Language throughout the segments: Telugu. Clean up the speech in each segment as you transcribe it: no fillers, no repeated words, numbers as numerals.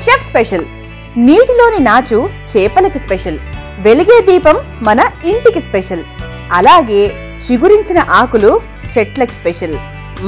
Chef special. నీటిలోని నాచు చేపలకి స్పెషల్, వెలిగే దీపం మన ఇంటికి స్పెషల్, అలాగే చిగురించిన ఆకులు చెట్లకి స్పెషల్.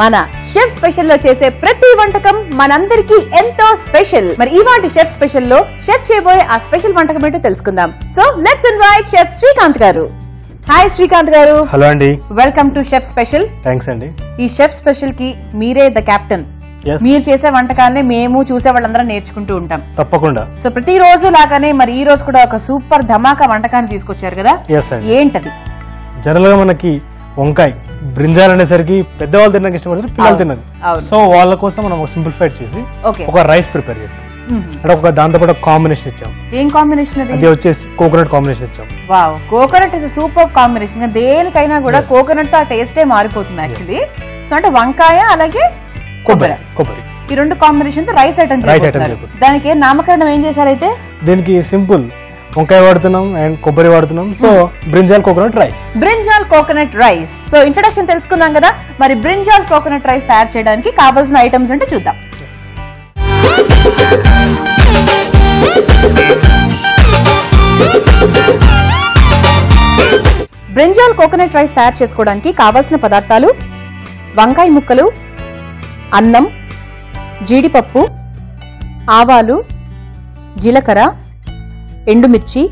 మన షెఫ్ స్పెషల్ లో చేసే ప్రతి వంటకం మనందరికీ ఎంతో స్పెషల్. మరి ఇవాటి షెఫ్ స్పెషల్ లో షెఫ్ చేయబోయే ఆ స్పెషల్ వంటకం ఏంటో తెలుసుకుందాం. So let's invite chef Srikanth గారు. హాయ్ శ్రీకాంత్ గారు. హలో అండి. Welcome to chef special. Thanks అండి. ఈ షెఫ్ స్పెషల్ కి మీరే ద కెప్టెన్. మీరు చేసే వంటకాన్ని మేము చూసే వాళ్ళందరం నేర్చుకుంటూ ఉంటాం. తప్పకుండా. సో ప్రతి రోజు లాగానే మరి ఈ రోజు కూడా ఒక సూపర్ ధమాకా వంటకాన్ని తీసుకొచ్చారు కదా, ఏంటది? జనరల్ గా మనకి వంకాయ బ్రింజాల్ అనేసరికి పెద్దవాళ్ళు తినడానికి ఇష్టపడతారు, పిల్లలు తిన్నారు. సో వాళ్ళ కోసం మనం సింప్లిఫైడ్ చేసి ఒక రైస్ ప్రిపేర్ చేసాం. అంటే ఒక దాంతో పాటు కాంబినేషన్ ఇచ్చాం. ఏం కాంబినేషన్ అది? అది వచ్చేసి కోకోనట్ కాంబినేషన్ ఇచ్చాం. Wow, coconut is super combination. దేనికైనా కూడా కోకోనట్ తో ఆ టేస్టే మారిపోతుంది యాక్చువల్లీ. సో అంటే వంకాయ అలాగే కొబ్బరి ఈ రెండు కాంబినేషన్ తో రైస్ ఐటమ్. దానికి నామకరణం ఏం చేశారైతే? దీనికి సింపుల్ వంకాయ వాడుతున్నాం అండ్ కొబ్బరి వాడుతున్నాం. So brinjal coconut rice. Brinjal coconut rice. So introduction తెలుసుకున్నాం కదా, మరి బ్రింజాల్ కోకోనట్ రైస్ తయారు చేయడానికి కావాల్సిన ఐటమ్స్ అంటే చూద్దాం. బ్రింజాల్ కోకోనట్ రైస్ తయారు చేసుకోవడానికి కావాల్సిన పదార్థాలు: వంకాయ ముక్కలు, అన్నం, జీడిపప్పు, ఆవాలు, జీలకర్ర, ఎండుమిర్చి,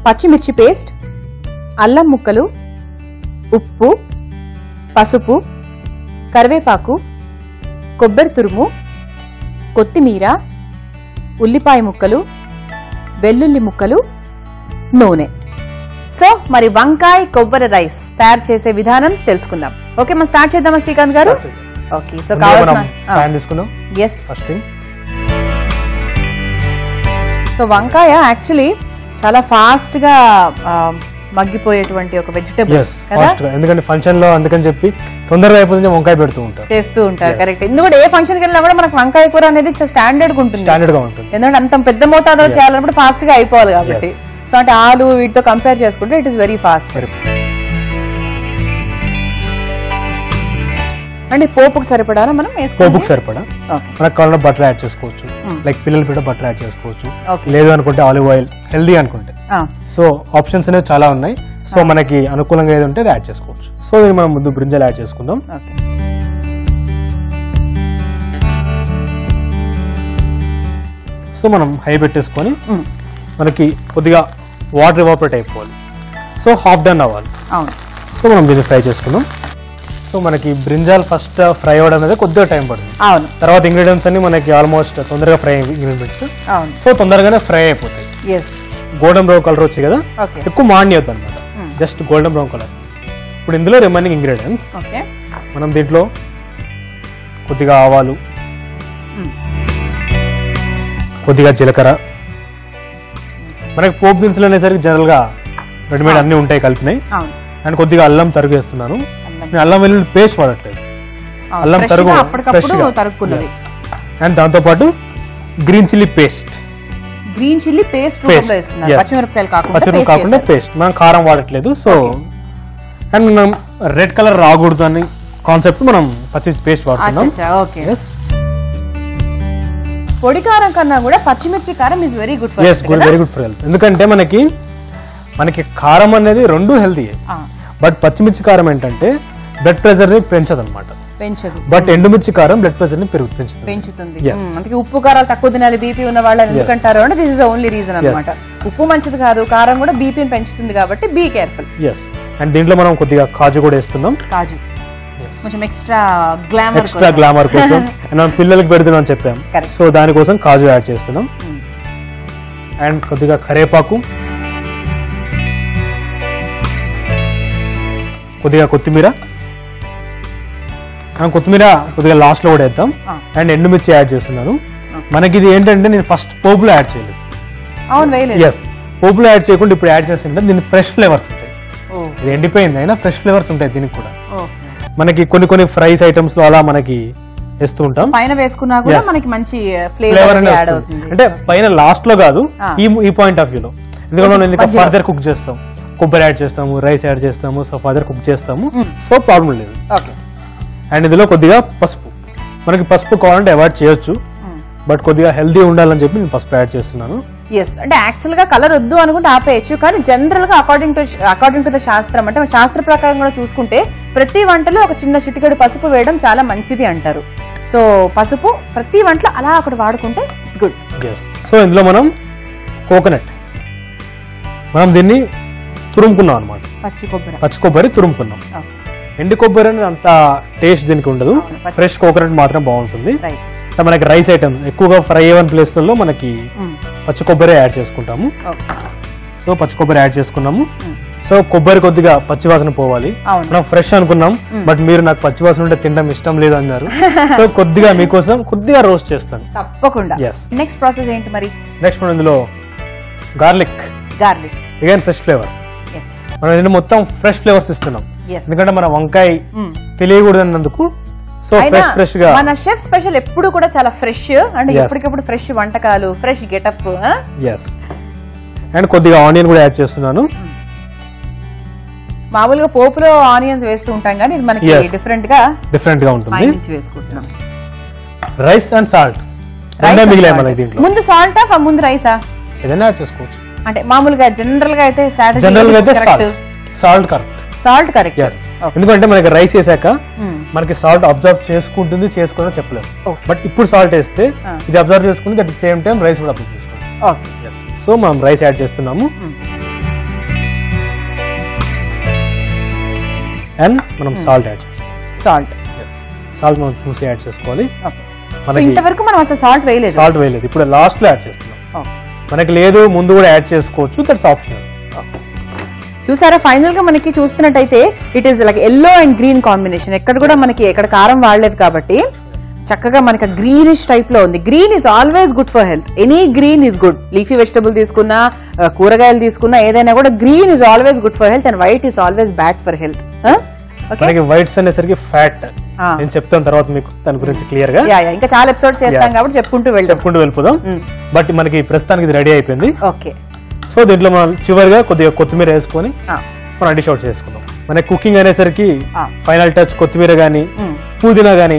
పచ్చిమిర్చి పేస్ట్, అల్లం ముక్కలు, ఉప్పు, పసుపు, కరివేపాకు, కొబ్బరి తురుము, కొత్తిమీర, ఉల్లిపాయ ముక్కలు, వెల్లుల్లి ముక్కలు, నూనె. సో మరి వంకాయ కొబ్బరి రైస్ తయారు చేసే విధానం తెలుసుకుందాం. ఓకే, మనం స్టార్ట్ చేద్దామా శ్రీకాంత్ గారు? ఓకే, సో కావాల్సిన సో వంకాయ యాక్చువల్లీ చాలా ఫాస్ట్ గా మగ్గిపోయేటువంటి ఒక వెజిటబుల్ కదా, ఎందుకంటే ఫంక్షన్ లో అందుకని చెప్పి తొందరగా అయిపోతుంది వంకాయ పెడుతూ ఉంటారు, చేస్తూ ఉంటారు. కరెక్ట్. ఎందుకంటే ఏ ఫంక్షన్ కి వెళ్ళినా కూడా మనకు వంకాయ కూర అనేది స్టాండర్డ్ గా ఉంటుంది. ఎందుకంటే అంత పెద్ద మోతాదులో చేయాలన్నప్పుడు ఫాస్ట్ గా అయిపోవాలి కాబట్టి. సో అంటే ఆలు వీటితో కంపేర్ చేసుకుంటే ఇట్ ఇస్ వెరీ ఫాస్ట్. అంటే పోపుకు సరిపడా మనం పోపుకు సరిపడా మనకు కావాలన్నా బటర్ యాడ్ చేసుకోవచ్చు, లైక్ పిల్లలు కూడా బటర్ యాడ్ చేసుకోవచ్చు, లేదు అనుకుంటే ఆలివ్ ఆయిల్, హెల్దీ అనుకుంటే. సో ఆప్షన్స్ అనేవి చాలా ఉన్నాయి. సో మనకి అనుకూలంగా ఏది ఉంటే యాడ్ చేసుకోవచ్చు. సో ఇది మనం ముందు బ్రింజాల్ యాడ్ చేసుకుందాం. సో మనం హై పెట్టేసుకొని మనకి కొద్దిగా వాటర్ ఎవాపరేట్ అయిపోవాలి. సో హాఫ్ డన్ అవ్వాలి. సో మనం దీన్ని ఫ్రై చేసుకుందాం. సో మనకి బ్రింజాల్ ఫస్ట్ ఫ్రై అవ్వడం అనేది కొద్దిగా టైం పడుతుంది. తర్వాత ఇంగ్రీడియంట్స్ అన్ని మనకి ఆల్మోస్ట్ తొందరగా ఫ్రై ఇంగ్రీడియంట్స్, సో తొందరగానే ఫ్రై అయిపోతాయి. గోల్డెన్ బ్రౌన్ కలర్ వచ్చి కదా, ఎక్కువ మాడియొద్దు అనమాట, జస్ట్ గోల్డెన్ బ్రౌన్ కలర్. ఇప్పుడు ఇందులో రిమైనింగ్ ఇంగ్రీడియంట్స్ మనం దీంట్లో కొద్దిగా ఆవాలు, కొద్దిగా జీలకర్ర, మనకి పోపు దినుసులు అనేసరికి జనరల్ గా రెడీమేడ్ అన్ని ఉంటాయి కలిపినాయి, అండ్ కొద్దిగా అల్లం తరుగేస్తున్నాను. నేను అల్లం వెల్లుల్లి పేస్ట్ వాడట్లేదు, అల్లం తరుగు అండ్ దాంతో పాటు green chilli paste. Green chilli paste పచ్చిమిరపకాయలు కాకుండా పేస్ట్, మనం కారం వాడట్లేదు. సో అండ్ మనం రెడ్ కలర్ రాకూడదు అని కాన్సెప్ట్ మనం పచ్చి పేస్ట్ వాడుతున్నాం. పొడి కారం కన్నా కూడా పచ్చిమిర్చి కారం is very good for health. ఎందుకంటే మనకి కారం అనేది రెండు హెల్తీ, బట్ పచ్చిమిర్చి కారం ఏంటంటే బ్లడ్ ప్రెషర్ ని పెంచదు అనమాట, బట్ ఎండుమిర్చి కారం బ్లడ్ ప్రెషర్ ని పెంచుతుంది. అందుకే ఉప్పు కారాలు తక్కువ తినాలి బీపీ ఉన్న వాళ్ళని ఎందుకంటారు అంటే this is the only reason అనమాట. ఉప్పు మంచిది కాదు, కారం కూడా బీపీని పెంచుతుంది కాబట్టి బీ కేర్ఫుల్. అండ్ దీంట్లో మనం కొద్దిగా కాజు కూడా వేస్తున్నాం. కాజు కొంచెం ఎక్స్ట్రా గ్లామర్ కోసం మనం పిల్లలకి పెడుతున్నాం చెప్పాం, సో దానికోసం కాజు యాడ్ చేస్తున్నాం. అండ్ కొద్దిగా కరివేపాకు, కొద్దిగా కొత్తిమీర, కొత్తిమీర కొద్దిగా లాస్ట్ లో కూడా వేద్దాం. అండ్ ఎండుమిర్చి యాడ్ చేస్తున్నాను. మనకి ఇది ఏంటంటే నేను ఫస్ట్ పోపులో యాడ్ చేయలేదు. పోపులో యాడ్ చేయకుండా ఇప్పుడు యాడ్ చేస్తుంటే దీనికి ఫ్రెష్ ఫ్లేవర్స్ ఉంటాయి. ఇది ఎండిపోయింది అయినా ఫ్రెష్ ఫ్లేవర్స్ ఉంటాయి దీనికి కూడా. మనకి కొన్ని ఫ్రైస్ ఐటమ్స్ లో అలా మనకి వేస్తూ ఉంటాం, పైన వేసుకున్నా కూడా మనకి మంచి ఫ్లేవర్ యాడ్ అవుతుంది. అంటే పైన లాస్ట్ లో కాదు, ఈ పాయింట్ ఆఫ్ వ్యూలో. ఎందుకంటే ఫర్దర్ కుక్ చేస్తాం, కొబ్బరి యాడ్ చేస్తాము, రైస్ యాడ్ చేస్తాము, సో ఫర్దర్ కుక్ చేస్తాము, సో ప్రాబ్లం లేదు. అండ్ ఇందులో కొద్దిగా పసుపు, మనకి పసుపు కావాలంటే అవాయిడ్ చేయొచ్చు, బట్ కొద్దిగా హెల్దీ ఉండాలని చెప్పి నేను పసుపు యాడ్ చేస్తున్నాను. ఎస్, అంటే యాక్చువల్ గా కలర్ వద్దు అనుకుంటే ఆపేయచ్చు, కానీ జనరల్ గా అకార్డింగ్ టు ద శాస్త్రం, అంటే శాస్త్ర ప్రకారం కూడా చూసుకుంటే ప్రతి వంటలో ఒక చిన్న చిటికెడు పసుపు వేయడం చాలా మంచిది అంటారు. సో పసుపు ప్రతి వంటలో అలా ఒకటి వాడుకుంటే ఇట్స్ గుడ్. సో ఇందులో మనం కోకోనట్, మనం దీన్ని తురుముకున్నాం అనమాట, పచ్చి కొబ్బరి తురుముకున్నాం. ఎండు కొబ్బరి అనేది అంత టేస్ట్ దీనికి ఉండదు, ఫ్రెష్ కోకోనట్ మాత్రం బాగుంటుంది. మనకి రైస్ ఐటమ్ ఎక్కువగా ఫ్రై అయ్యే ప్లేస్లలో మనకి పచ్చి కొబ్బరి యాడ్ చేసుకుంటాము. సో పచ్చి కొబ్బరి యాడ్ చేసుకున్నాము. సో కొబ్బరి కొద్దిగా పచ్చివాసన పోవాలి. మనం ఫ్రెష్ అనుకున్నాం, బట్ మీరు నాకు పచ్చివాసన ఉంటే తినడం ఇష్టం లేదు అన్నారు. సో కొద్దిగా మీకోసం కొద్దిగా రోస్ట్ చేస్తాను. తప్పకుండా. నెక్స్ట్ ప్రాసెస్ ఏంటి మరి? నెక్స్ట్ మనం ఇందులో గార్లిక్ అగైన్ ఫ్రెష్ ఫ్లేవర్. మనం దీన్ని మొత్తం ఫ్రెష్ ఫ్లేవర్స్ ఇస్తున్నాం, ఎందుకంటే మన వంకాయ తెలియకూడదు అన్నందుకు. సో ఫ్రెష్ గా మన షెఫ్ స్పెషల్ ఎప్పుడు కూడా చాలా ఫ్రెష్, అంటే ఎప్పటికప్పుడు ఫ్రెష్ వంటకాలు, ఫ్రెష్ గెటప్. అండ్ కొద్దిగా ఆనియన్ కూడా యాడ్ చేస్తున్నాను. మామూలుగా పోపులో ఆనియన్స్ వేస్తూ ఉంటాం, కానీ ఇది మనకి డిఫరెంట్ గా ఉంటుంది. రైస్ అండ్ సాల్ట్ ముందు సాల్ట్ ముందు రైసా ఏదైనా యాడ్ చేసుకోవచ్చు. అంటే మామూలుగా జనరల్ గా అయితే సాల్ట్ కరెక్ట్. ఎందుకంటే మనకి రైస్ వేసాక మనకి సాల్ట్ అబ్జర్వ్ చేసుకుంటుంది, చేసుకోవడం చెప్పలేదు. బట్ ఇప్పుడు సాల్ట్ వేస్తే ఇది అబ్జర్వ్ చేసుకుంటుంది, at the same time rice కూడా అబ్జర్వ్ చేసుకుంటుంది. సో మనం రైస్ యాడ్ చేస్తున్నాము. అండ్ మనం సాల్ట్ యాడ్ చేస్తాం. సాల్ట్ మనం చూసి యాడ్ చేసుకోవాలి. ఇంతవరకు మనం అసలు సాల్ట్ వేయలేదు, ఇప్పుడు లాస్ట్ లో యాడ్ చేస్తున్నాం. మనకి లేదు ముందు కూడా యాడ్ చేసుకోవచ్చు, దట్స్ ఆప్షనల్. చూసారా, ఫైనల్ గా మనకి చూస్తున్నట్టయితే it is like yellow and green combination. ఎక్కడ కూడా మనకి ఎక్కడ కారం వాడలేదు కాబట్టి చక్కగా మనకి గ్రీనిష్ టైప్ లో ఉంది. Green is always good for health. Any green is good. Leafy vegetable తీసుకున్నా, కూరగాయలు తీసుకున్నా, ఏదైనా కూడా green is always good for health and white is always bad for health. Whites అనేసరికి ఫ్యాట్ నేను చెప్తాను తర్వాత మీకు దాని గురించి క్లియర్ గా. ఇంకా చాలా ఎపిసోడ్స్ చేస్తాం కాబట్టి చెప్పుకుంటూ వెళ్ళిపోదాం. బట్ మనకి ప్రస్తుతానికి ఇది రెడీ అయిపోయింది. ఓకే. సో దీంట్లో మనం చివరిగా కొద్దిగా కొత్తిమీర వేసుకొని మనం డిష్ అవుట్ చేసుకుందాం. మన కుకింగ్ అనేసరికి ఫైనల్ టచ్ కొత్తిమీర గానీ పుదీనా గానీ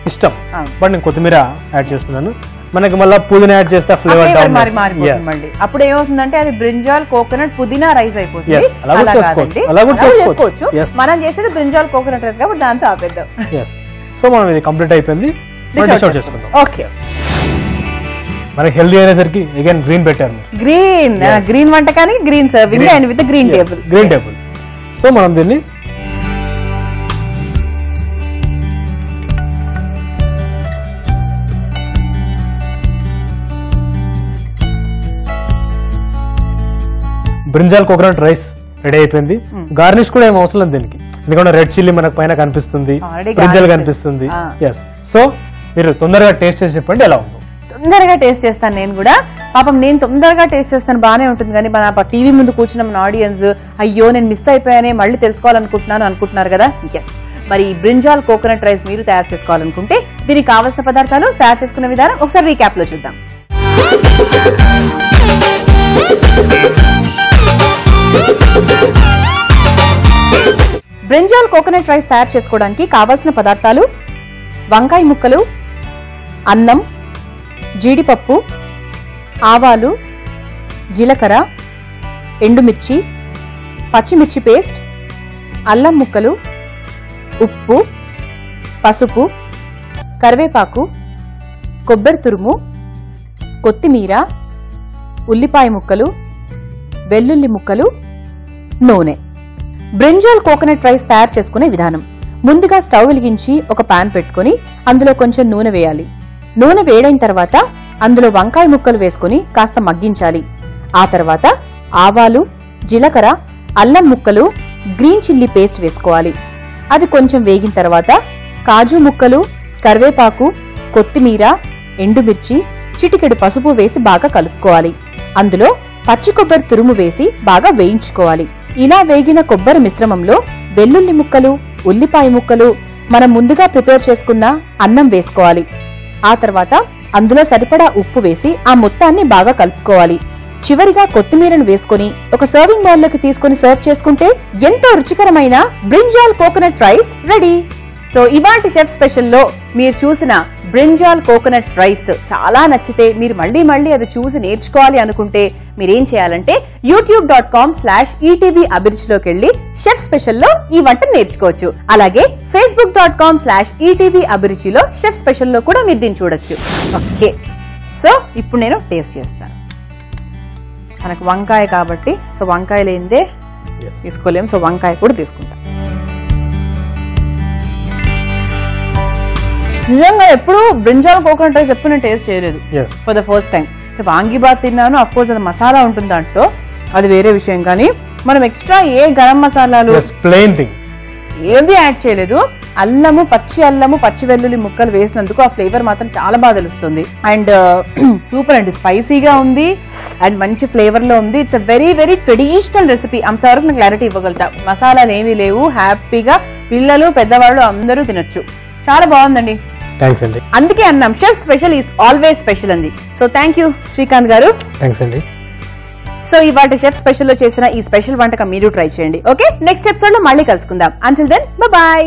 ఇష్టం, బట్ నేను కొత్తిమీర యాడ్ చేస్తున్నాను. మనకి మళ్ళీ పుదీనా యాడ్ చేస్తే ఫ్లేవర్ అప్పుడు ఏమవుతుందంటే అది బ్రింజాల్ కోకోనట్ పుదీనా రైస్ అయిపోతుంది. మనం చేసేది బ్రింజాల్ కోకోనట్ రైస్ కాబట్టి దాంతో ఆపేద్దాం. సో మనం ఇది కంప్లీట్ అయిపోయింది, డిష్ అవుట్ చేసుకుందాం. ఓకే. మనకి హెల్దీ అనేసరికి అగైన్ గ్రీన్ పెట్టారు. గ్రీన్ వంటకానికి green serving and with green table. So మనం దీన్ని బ్రింజాల్ కోకోనట్ రైస్ రెడీ అయిపోయింది. గార్నిష్ కూడా ఏం అవసరం లేదు దీనికి, ఎందుకంటే రెడ్ చిల్లీ మనకు పైన కనిపిస్తుంది, బ్రింజాల్ కనిపిస్తుంది. సో మీరు తొందరగా టేస్ట్ చేసి చెప్పండి ఎలా ఉందో. తొందరగా టేస్ట్ చేస్తాను నేను కూడా. పాపం నేను తొందరగా టేస్ట్ చేస్తాను, బాగానే ఉంటుంది. కానీ మన టీవీ ముందు కూర్చున్న మన ఆడియన్స్ అయ్యో నేను మిస్ అయిపోయానే, మళ్ళీ అనుకుంటున్నారు కదా. ఎస్, మరి బ్రింజాల్ కోకోనట్ రైస్ మీరు తయారు చేసుకోవాలనుకుంటే దీనికి కావాల్సిన పదార్థాలు, తయారు చేసుకునే విధానం ఒకసారి రీక్యాప్ లో చూద్దాం. బ్రింజాల్ కోకోనట్ రైస్ తయారు చేసుకోవడానికి కావాల్సిన పదార్థాలు: వంకాయ ముక్కలు, అన్నం, జీడిపప్పు, ఆవాలు, జీలకర్ర, ఎండుమిర్చి, పచ్చిమిర్చి పేస్ట్, అల్లం ముక్కలు, ఉప్పు, పసుపు, కరివేపాకు, కొబ్బరి తురుము, కొత్తిమీర, ఉల్లిపాయ ముక్కలు, వెల్లుల్లి ముక్కలు, నూనె. బ్రింజాల్ కోకోనట్ రైస్ తయారు చేసుకునే విధానం: ముందుగా స్టవ్ వెలిగించి ఒక పాన్ పెట్టుకుని అందులో కొంచెం నూనె వేయాలి. నూనె వేడైన తర్వాత అందులో వంకాయ ముక్కలు వేసుకుని కాస్త మగ్గించాలి. ఆ తర్వాత ఆవాలు, జీలకర్ర, అల్లం ముక్కలు, గ్రీన్ చిల్లీ పేస్ట్ వేసుకోవాలి. అది కొంచెం వేగిన తర్వాత కాజు ముక్కలు, కరివేపాకు, కొత్తిమీర, ఎండుమిర్చి, చిటికెడు పసుపు వేసి బాగా కలుపుకోవాలి. అందులో పచ్చి కొబ్బరి తురుము వేసి బాగా వేయించుకోవాలి. ఇలా వేగిన కొబ్బరి మిశ్రమంలో వెల్లుల్లి ముక్కలు, ఉల్లిపాయ ముక్కలు, మనం ముందుగా ప్రిపేర్ చేసుకున్న అన్నం వేసుకోవాలి. ఆ తర్వాత అందులో సరిపడా ఉప్పు వేసి ఆ మొత్తాన్ని బాగా కలుపుకోవాలి. చివరిగా కొత్తిమీరను వేసుకుని ఒక సర్వింగ్ బౌల్లోకి తీసుకుని సర్వ్ చేసుకుంటే ఎంతో రుచికరమైన brinjal coconut rice ready. So ఇవాల్టి షెఫ్ స్పెషల్లో మీరు చూసిన బ్రింజాల్ కోకోనట్ రైస్ చాలా నచ్చితే మీరు మళ్ళీ మళ్ళీ అది చూసి నేర్చుకోవాలి అనుకుంటే మీరేం చేయాలంటే youtube.com/ETV అభిరుచిలోకి వెళ్ళి షెఫ్ స్పెషల్లో ఈ వంటను నేర్చుకోవచ్చు. అలాగే facebook.com/ETV అభిరుచిలో షెఫ్ స్పెషల్లో కూడా మీరు దీన్ని చూడొచ్చు. ఓకే, సో ఇప్పుడు నేను టేస్ట్ చేస్తాను. మనకు వంకాయ కాబట్టి సో వంకాయ లేనిదే తీసుకోలేము, సో వంకాయ కూడా తీసుకుంటాం. నిజంగా ఎప్పుడు బ్రింజాల్ కోకోనట్ రైస్ ఎప్పుడు నేను టేస్ట్ చేయలేదు for the first time. Vangibath తిన్నాను, అఫ్ కోర్స్ అది మసాలా ఉంటుంది దాంట్లో, అది వేరే విషయం. కానీ మనం ఎక్స్ట్రా ఏ గరం మసాలాలు ప్లెయిన్ థింగ్ ఏది యాడ్ చేయలేదు. అల్లము, పచ్చి వెల్లుల్లి ముక్కలు వేసినందుకు ఆ ఫ్లేవర్ మాత్రం చాలా బాగా తెలుస్తుంది. అండ్ సూపర్ అండి, స్పైసీగా ఉంది అండ్ మంచి ఫ్లేవర్ లో ఉంది. It's a very very traditional recipe. అంతవరకు నేను క్లారిటీ ఇవ్వగలుగుతా. మసాలాలు ఏమీ లేవు, హ్యాపీగా పిల్లలు పెద్దవాళ్ళు అందరూ తినొచ్చు. చాలా బాగుందండి. థ్యాంక్స్ అండి. అందుకే అన్నాం chef special is always special అండి. సో థ్యాంక్ యూ శ్రీకాంత్ గారు. థ్యాంక్స్ అండి. సో ఇవాళ షెఫ్ స్పెషల్ లో చేసిన ఈ స్పెషల్ వంటకం మీరు ట్రై చేయండి. ఓకే, నెక్స్ట్ ఎపిసోడ్ లో మళ్ళీ కలుసుకుందాం. Until then bye.